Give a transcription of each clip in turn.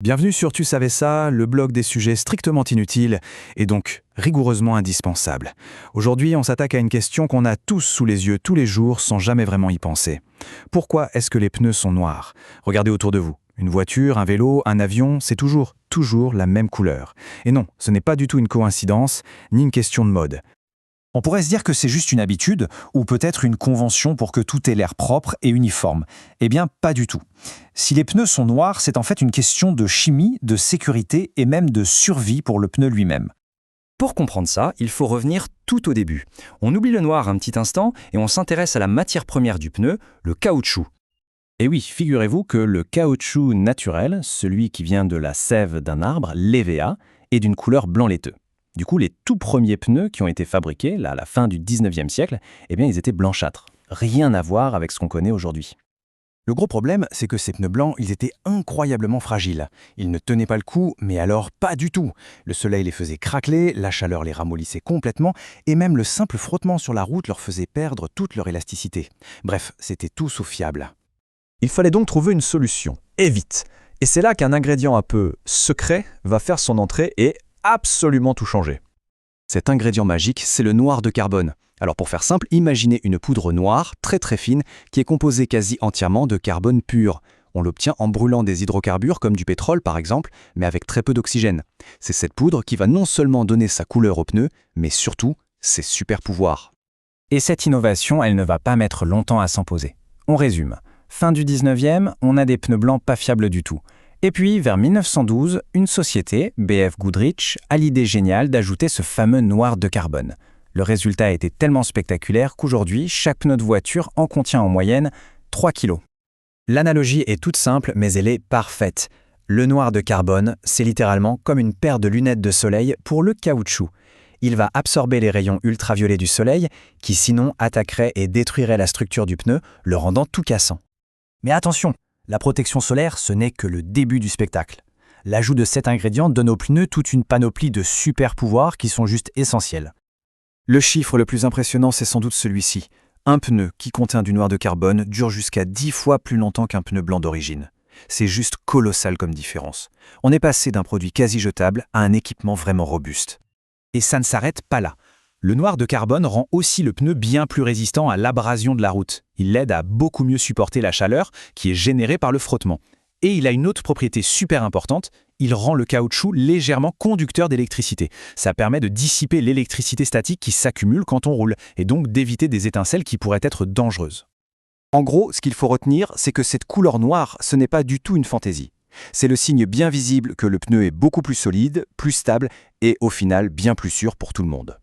Bienvenue sur Tu savais ça, le blog des sujets strictement inutiles et donc rigoureusement indispensables. Aujourd'hui, on s'attaque à une question qu'on a tous sous les yeux tous les jours sans jamais vraiment y penser. Pourquoi est-ce que les pneus sont noirs? Regardez autour de vous. Une voiture, un vélo, un avion, c'est toujours la même couleur. Et non, ce n'est pas du tout une coïncidence, ni une question de mode. On pourrait se dire que c'est juste une habitude, ou peut-être une convention pour que tout ait l'air propre et uniforme. Eh bien, pas du tout. Si les pneus sont noirs, c'est en fait une question de chimie, de sécurité et même de survie pour le pneu lui-même. Pour comprendre ça, il faut revenir tout au début. On oublie le noir un petit instant et on s'intéresse à la matière première du pneu, le caoutchouc. Et oui, figurez-vous que le caoutchouc naturel, celui qui vient de la sève d'un arbre, l'EVA, est d'une couleur blanc laiteux. Du coup, les tout premiers pneus qui ont été fabriqués, là, à la fin du 19e siècle, eh bien, ils étaient blanchâtres. Rien à voir avec ce qu'on connaît aujourd'hui. Le gros problème, c'est que ces pneus blancs, ils étaient incroyablement fragiles. Ils ne tenaient pas le coup, mais alors pas du tout. Le soleil les faisait craqueler, la chaleur les ramollissait complètement, et même le simple frottement sur la route leur faisait perdre toute leur élasticité. Bref, c'était tout sauf fiable. Il fallait donc trouver une solution, et vite. Et c'est là qu'un ingrédient un peu secret va faire son entrée et absolument tout changer. Cet ingrédient magique, c'est le noir de carbone. Alors pour faire simple, imaginez une poudre noire, très fine, qui est composée quasi entièrement de carbone pur. On l'obtient en brûlant des hydrocarbures comme du pétrole par exemple, mais avec très peu d'oxygène. C'est cette poudre qui va non seulement donner sa couleur aux pneus, mais surtout ses super pouvoirs. Et cette innovation, elle ne va pas mettre longtemps à s'imposer. On résume. Fin du 19e, on a des pneus blancs pas fiables du tout. Et puis, vers 1912, une société, BF Goodrich, a l'idée géniale d'ajouter ce fameux noir de carbone. Le résultat a été tellement spectaculaire qu'aujourd'hui, chaque pneu de voiture en contient en moyenne 3 kg. L'analogie est toute simple, mais elle est parfaite. Le noir de carbone, c'est littéralement comme une paire de lunettes de soleil pour le caoutchouc. Il va absorber les rayons ultraviolets du soleil, qui sinon attaqueraient et détruiraient la structure du pneu, le rendant tout cassant. Mais attention, la protection solaire, ce n'est que le début du spectacle. L'ajout de cet ingrédient donne aux pneus toute une panoplie de super pouvoirs qui sont juste essentiels. Le chiffre le plus impressionnant, c'est sans doute celui-ci. Un pneu qui contient du noir de carbone dure jusqu'à 10 fois plus longtemps qu'un pneu blanc d'origine. C'est juste colossal comme différence. On est passé d'un produit quasi jetable à un équipement vraiment robuste. Et ça ne s'arrête pas là. Le noir de carbone rend aussi le pneu bien plus résistant à l'abrasion de la route. Il l'aide à beaucoup mieux supporter la chaleur qui est générée par le frottement. Et il a une autre propriété super importante, il rend le caoutchouc légèrement conducteur d'électricité. Ça permet de dissiper l'électricité statique qui s'accumule quand on roule, et donc d'éviter des étincelles qui pourraient être dangereuses. En gros, ce qu'il faut retenir, c'est que cette couleur noire, ce n'est pas du tout une fantaisie. C'est le signe bien visible que le pneu est beaucoup plus solide, plus stable et au final bien plus sûr pour tout le monde.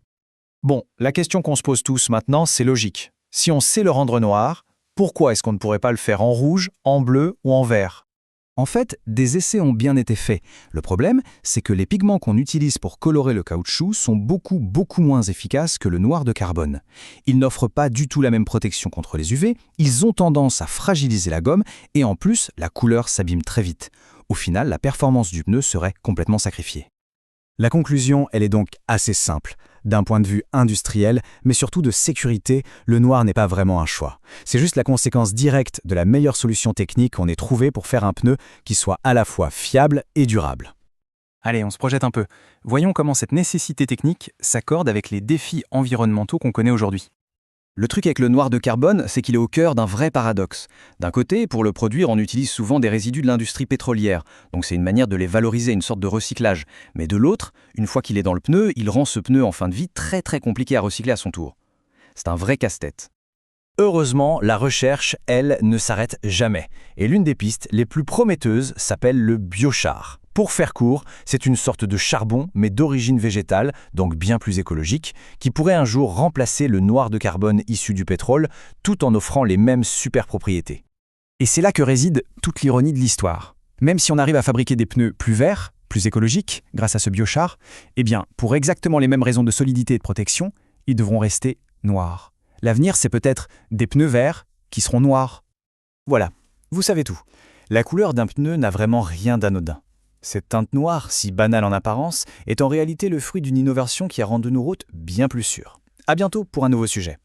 Bon, la question qu'on se pose tous maintenant, c'est logique. Si on sait le rendre noir, pourquoi est-ce qu'on ne pourrait pas le faire en rouge, en bleu ou en vert? En fait, des essais ont bien été faits. Le problème, c'est que les pigments qu'on utilise pour colorer le caoutchouc sont beaucoup moins efficaces que le noir de carbone. Ils n'offrent pas du tout la même protection contre les UV, ils ont tendance à fragiliser la gomme et en plus, la couleur s'abîme très vite. Au final, la performance du pneu serait complètement sacrifiée. La conclusion, elle est donc assez simple. D'un point de vue industriel, mais surtout de sécurité, le noir n'est pas vraiment un choix. C'est juste la conséquence directe de la meilleure solution technique qu'on ait trouvée pour faire un pneu qui soit à la fois fiable et durable. Allez, on se projette un peu. Voyons comment cette nécessité technique s'accorde avec les défis environnementaux qu'on connaît aujourd'hui. Le truc avec le noir de carbone, c'est qu'il est au cœur d'un vrai paradoxe. D'un côté, pour le produire, on utilise souvent des résidus de l'industrie pétrolière, donc c'est une manière de les valoriser, une sorte de recyclage. Mais de l'autre, une fois qu'il est dans le pneu, il rend ce pneu en fin de vie très compliqué à recycler à son tour. C'est un vrai casse-tête. Heureusement, la recherche, elle, ne s'arrête jamais. Et l'une des pistes les plus prometteuses s'appelle le biochar. Pour faire court, c'est une sorte de charbon, mais d'origine végétale, donc bien plus écologique, qui pourrait un jour remplacer le noir de carbone issu du pétrole, tout en offrant les mêmes super propriétés. Et c'est là que réside toute l'ironie de l'histoire. Même si on arrive à fabriquer des pneus plus verts, plus écologiques, grâce à ce biochar, eh bien, pour exactement les mêmes raisons de solidité et de protection, ils devront rester noirs. L'avenir, c'est peut-être des pneus verts qui seront noirs. Voilà, vous savez tout. La couleur d'un pneu n'a vraiment rien d'anodin. Cette teinte noire, si banale en apparence, est en réalité le fruit d'une innovation qui a rendu nos routes bien plus sûres. À bientôt pour un nouveau sujet.